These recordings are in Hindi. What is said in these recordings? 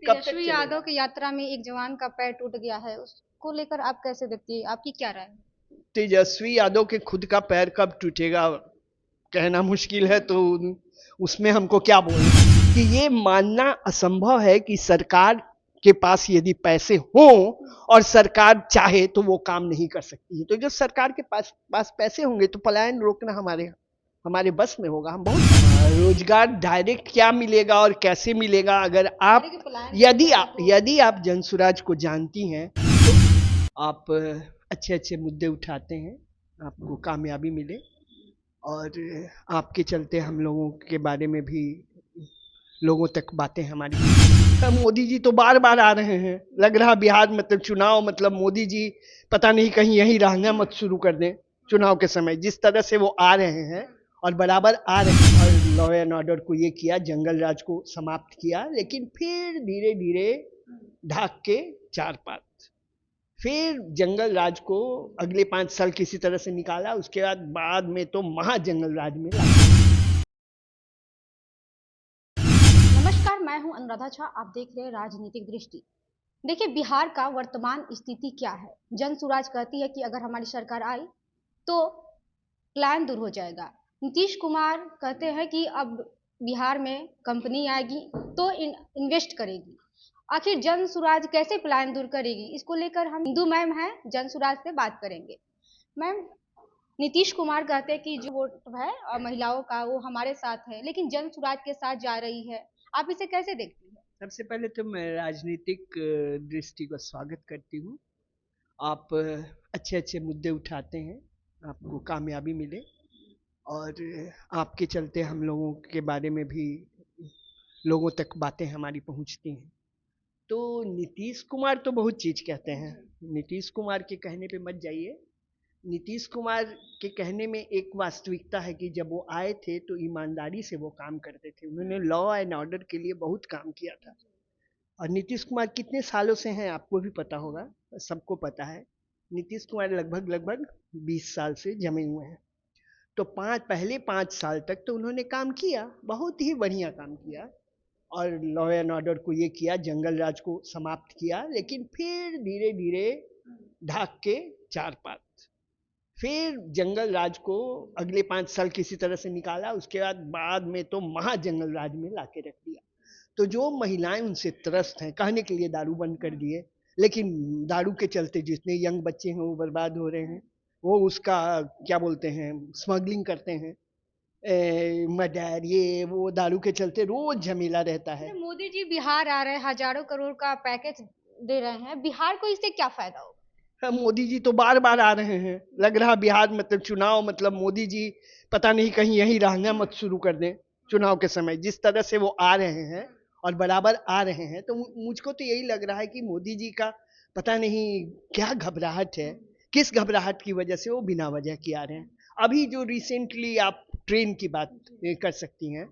कब तक तेजस्वी चलेगा? यादव की यात्रा में एक जवान का पैर टूट गया है, उसको लेकर आप कैसे देखती है? आपकी क्या राय है? तेजस्वी यादव के खुद का पैर कब टूटेगा कहना मुश्किल है, तो उसमें हमको क्या बोलना कि ये मानना असंभव है कि सरकार के पास यदि पैसे हो और सरकार चाहे तो वो काम नहीं कर सकती है। तो जब सरकार के पास पैसे होंगे तो पलायन रोकना हमारे हमारे बस में होगा। हम बहुत रोजगार डायरेक्ट क्या मिलेगा और कैसे मिलेगा, अगर आप यदि आप जनसुराज को जानती हैं तो आप अच्छे अच्छे मुद्दे उठाते हैं, आपको कामयाबी मिले, और आपके चलते हम लोगों के बारे में भी लोगों तक बातें हमारी। मोदी जी तो बार बार आ रहे हैं, लग रहा बिहार मतलब चुनाव मतलब मोदी जी पता नहीं कहीं यही रहना मत शुरू कर दें चुनाव के समय। जिस तरह से वो आ रहे हैं और बराबर आ रहे हैं, और लॉ एंड ऑर्डर को ये किया, जंगल राज को समाप्त किया, लेकिन फिर धीरे धीरे ढाक के चार पात, फिर जंगल राज को अगले 5 साल किसी तरह से निकाला। उसके बाद में तो महा जंगल राज में ला। नमस्कार, मैं हूं अनुराधा झा। आप देख रहे हैं राजनीतिक दृष्टि। देखिए, बिहार का वर्तमान स्थिति क्या है। जनसुराज कहती है कि अगर हमारी सरकार आई तो प्लान दूर हो जाएगा। नीतीश कुमार कहते हैं कि अब बिहार में कंपनी आएगी तो इन्वेस्ट करेगी। आखिर जनसुराज कैसे प्लान दूर करेगी? इसको लेकर हम हिंदू मैम हैं, जनसुराज से बात करेंगे। मैम, नीतीश कुमार कहते हैं कि जो वोट है और महिलाओं का वो हमारे साथ है, लेकिन जनसुराज के साथ जा रही है। आप इसे कैसे देखती हैं? सबसे पहले तो मैं राजनीतिक दृष्टि का स्वागत करती हूँ। आप अच्छे अच्छे मुद्दे उठाते हैं, आपको कामयाबी मिले, और आपके चलते हम लोगों के बारे में भी लोगों तक बातें हमारी पहुंचती हैं। तो नीतीश कुमार तो बहुत चीज कहते हैं, नीतीश कुमार के कहने पे मत जाइए। नीतीश कुमार के कहने में एक वास्तविकता है कि जब वो आए थे तो ईमानदारी से वो काम करते थे, उन्होंने लॉ एंड ऑर्डर के लिए बहुत काम किया था। और नीतीश कुमार कितने सालों से हैं आपको भी पता होगा, सबको पता है। नीतीश कुमार लगभग लगभग 20 साल से जमे हुए हैं। तो पहले 5 साल तक तो उन्होंने काम किया, बहुत ही बढ़िया काम किया, और लॉ एंड ऑर्डर को ये किया, जंगल राज को समाप्त किया, लेकिन फिर धीरे धीरे ढाक के चार पात, फिर जंगल राज को अगले 5 साल किसी तरह से निकाला। उसके बाद में तो महा जंगल राज में लाके रख दिया। तो जो महिलाएं उनसे त्रस्त हैं, कहने के लिए दारू बंद कर दिए, लेकिन दारू के चलते जितने यंग बच्चे हैं वो बर्बाद हो रहे हैं। वो उसका क्या बोलते हैं, स्मगलिंग करते हैं, मर्डर, ये वो दारू के चलते रोज झमेला रहता है। मोदी जी बिहार आ रहे हैं, हजारों करोड़ का पैकेज दे रहे हैं, बिहार को इससे क्या फायदा होगा? मोदी जी तो बार बार आ रहे हैं, लग रहा बिहार मतलब चुनाव मतलब मोदी जी पता नहीं कहीं यही रहना मत शुरू कर दें चुनाव के समय। जिस तरह से वो आ रहे हैं और बराबर आ रहे हैं, तो मुझको तो यही लग रहा है कि मोदी जी का पता नहीं क्या घबराहट है, किस घबराहट की वजह से वो बिना वजह की आ रहे हैं। अभी जो रिसेंटली आप ट्रेन की बात कर सकती हैं,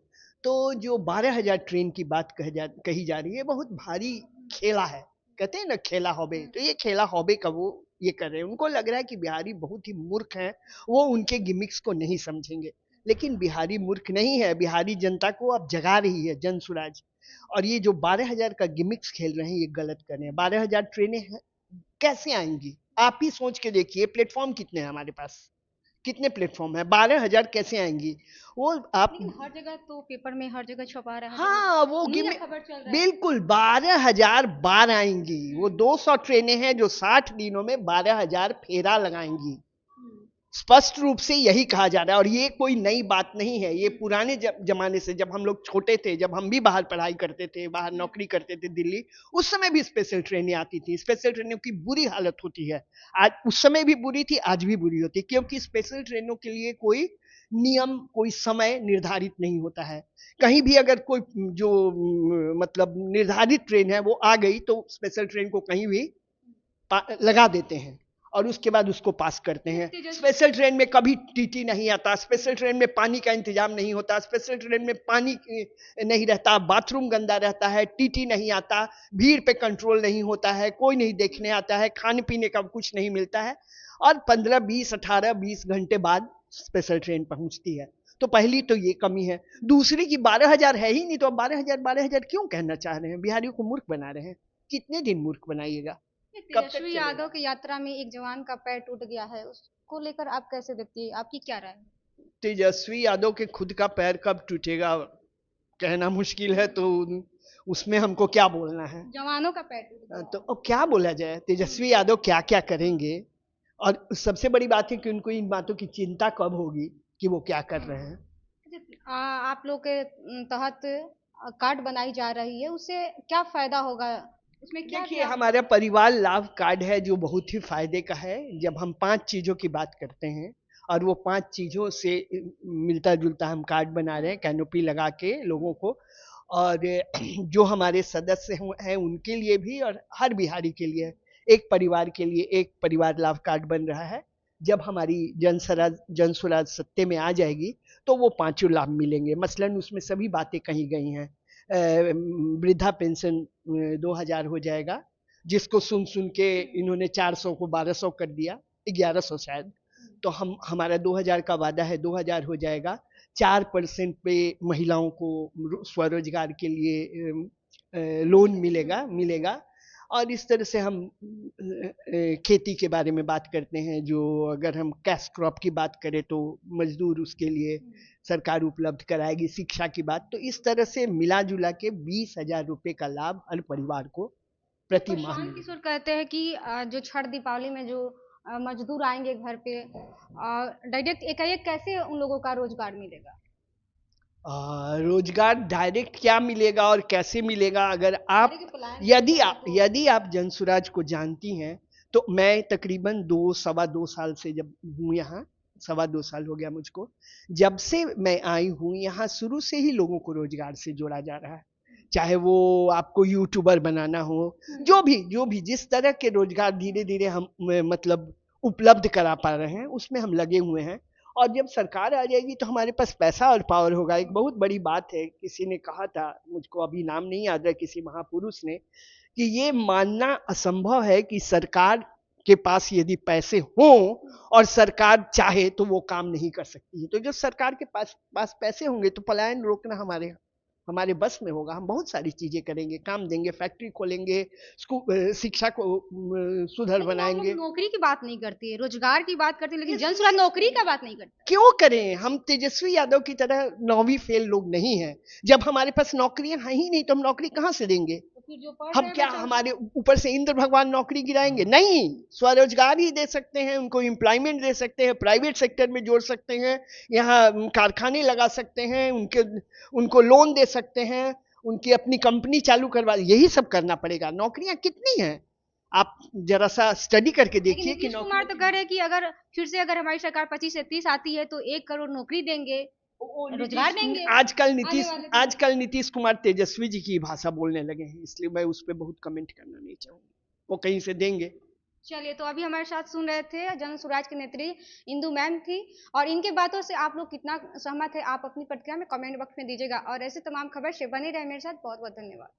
तो जो 12,000 ट्रेन की बात कही जा रही है, बहुत भारी खेला है। कहते हैं ना खेला हॉबे, तो ये खेला हॉबे का वो ये कर रहे हैं। उनको लग रहा है कि बिहारी बहुत ही मूर्ख हैं, वो उनके गिमिक्स को नहीं समझेंगे। लेकिन बिहारी मूर्ख नहीं है, बिहारी जनता को अब जगा रही है जन सुराज। और ये जो 12,000 का गिमिक्स खेल रहे हैं, ये गलत कर रहे हैं। 12,000 ट्रेनें कैसे आएंगी? आप ही सोच के देखिए, प्लेटफॉर्म कितने हैं हमारे पास, कितने प्लेटफॉर्म है, 12,000 कैसे आएंगी? वो आप, लेकिन हर जगह तो पेपर में हर जगह छपा रहा है, हर जगह हाँ वो उन्हीं गिम, का खबर चल रहा है। बिल्कुल 12,000 बार आएंगी। वो 200 ट्रेनें हैं जो 60 दिनों में 12,000 फेरा लगाएंगी। स्पष्ट रूप से यही कहा जा रहा है, और ये कोई नई बात नहीं है। ये पुराने जमाने से, जब हम लोग छोटे थे, जब हम भी बाहर पढ़ाई करते थे, बाहर नौकरी करते थे दिल्ली, उस समय भी स्पेशल ट्रेनें आती थी। स्पेशल ट्रेनों की बुरी हालत होती है आज, उस समय भी बुरी थी, आज भी बुरी होती है, क्योंकि स्पेशल ट्रेनों के लिए कोई नियम, कोई समय निर्धारित नहीं होता है। कहीं भी अगर कोई जो मतलब निर्धारित ट्रेन है वो आ गई, तो स्पेशल ट्रेन को कहीं भी लगा देते हैं और उसके बाद उसको पास करते हैं। स्पेशल ट्रेन में कभी टीटी नहीं आता, स्पेशल ट्रेन में पानी का इंतजाम नहीं होता, स्पेशल ट्रेन में पानी नहीं रहता, बाथरूम गंदा रहता है, टीटी नहीं आता, भीड़ पे कंट्रोल नहीं होता है, कोई नहीं देखने आता है, खाने पीने का कुछ नहीं मिलता है, और 15 20 18 20 घंटे बाद स्पेशल ट्रेन पहुंचती है। तो पहली तो ये कमी है। दूसरी की 12,000 है ही नहीं, तो अब 12,000 क्यों कहना चाह रहे हैं? बिहारियों को मूर्ख बना रहे हैं। कितने दिन मूर्ख बनाइएगा? कब तक तेजस्वी चलेगा? यादव की यात्रा में एक जवान का पैर टूट गया है, उसको लेकर आप कैसे देखती है, आपकी क्या राय है? तेजस्वी यादव के खुद का पैर कब टूटेगा कहना मुश्किल है, तो उसमें हमको क्या बोलना है? जवानों का पैर टूट गया तो अब क्या बोला जाए? तेजस्वी यादव क्या क्या करेंगे? और सबसे बड़ी बात है कि उनको इन बातों की चिंता कब होगी कि वो क्या कर रहे हैं। आप लोग के तहत कार्ड बनाई जा रही है, उससे क्या फायदा होगा, उसमें क्या देखिए, क्या? हमारा परिवार लाभ कार्ड है जो बहुत ही फायदे का है। जब हम 5 चीजों की बात करते हैं और वो 5 चीजों से मिलता जुलता हम कार्ड बना रहे हैं कैनोपी लगा के लोगों को, और जो हमारे सदस्य हैं उनके लिए भी और हर बिहारी के लिए एक परिवार के लिए एक परिवार लाभ कार्ड बन रहा है। जब हमारी जन स्वराज सत्ते में आ जाएगी तो वो पांचों लाभ मिलेंगे। मसलन उसमें सभी बातें कही गई हैं। वृद्धा पेंशन 2,000 हो जाएगा, जिसको सुन सुन के इन्होंने 400 को 1,200 कर दिया, 1,100 शायद। तो हमारा 2,000 का वादा है, 2,000 हो जाएगा। 4% पे महिलाओं को स्वरोजगार के लिए लोन मिलेगा। और इस तरह से हम खेती के बारे में बात करते हैं, जो अगर हम कैश क्रॉप की बात करें तो मजदूर उसके लिए सरकार उपलब्ध कराएगी। शिक्षा की बात, तो इस तरह से मिला जुला के 20,000 रुपये का लाभ हर परिवार को प्रति माह प्रशांत किशोर कहते हैं कि जो छठ दीपावली में जो मजदूर आएंगे घर पे, डायरेक्ट एकाएक कैसे उन लोगों का रोजगार मिलेगा? रोजगार डायरेक्ट क्या मिलेगा और कैसे मिलेगा? अगर आप यदि आप जनसुराज को जानती हैं, तो मैं तकरीबन 2 सवा 2 साल से जब हूँ यहाँ, 2.25 साल हो गया मुझको। जब से मैं आई हूँ यहाँ, शुरू से ही लोगों को रोजगार से जोड़ा जा रहा है। चाहे वो आपको यूट्यूबर बनाना हो, जो भी जिस तरह के रोजगार धीरे धीरे हम मतलब उपलब्ध करा पा रहे हैं, उसमें हम लगे हुए हैं। और जब सरकार आ जाएगी तो हमारे पास पैसा और पावर होगा। एक बहुत बड़ी बात है, किसी ने कहा था, मुझको अभी नाम नहीं याद है, किसी महापुरुष ने, कि ये मानना असंभव है कि सरकार के पास यदि पैसे हों और सरकार चाहे तो वो काम नहीं कर सकती है। तो जो सरकार के पास पैसे होंगे तो पलायन रोकना हमारे बस में होगा। हम बहुत सारी चीजें करेंगे, काम देंगे, फैक्ट्री खोलेंगे, शिक्षा को सुधर बनाएंगे। नौकरी की बात नहीं करती है, रोजगार की बात करती है, लेकिन जन सुराज नौकरी का बात नहीं करता। क्यों करें? हम तेजस्वी यादव की तरह 9वीं फेल लोग नहीं हैं। जब हमारे पास नौकरियां हैं ही नहीं तो हम नौकरी कहां से देंगे? तो फिर जो पढ़ हम क्या हमारे ऊपर से इंद्र भगवान नौकरी गिराएंगे? नहीं, स्वरोजगार ही दे सकते हैं उनको, एम्प्लॉयमेंट दे सकते हैं, प्राइवेट सेक्टर में जोड़ सकते हैं, यहाँ कारखाने लगा सकते हैं, उनको लोन दे सकते हैं, उनकी अपनी कंपनी चालू करवा, यही सब करना पड़ेगा। नौकरियां कितनी हैं? आप जरा सा स्टडी करके देखिए कि नीतीश कुमार तो कह रहे हैं कि अगर फिर से अगर हमारी सरकार 25 से 30 आती है तो 1 करोड़ नौकरी देंगे, रोजगार देंगे। आजकल नीतीश कुमार तेजस्वी जी की भाषा बोलने लगे हैं, इसलिए मैं उस पर बहुत कमेंट करना नहीं चाहूंगी। वो कहीं से देंगे। चलिए, तो अभी हमारे साथ सुन रहे थे जन स्वराज की नेत्री इंदु मैम थी, और इनके बातों से आप लोग कितना सहमत है, आप अपनी प्रतिक्रिया में कमेंट बॉक्स में दीजिएगा, और ऐसे तमाम खबर से बने रहे मेरे साथ। बहुत बहुत धन्यवाद।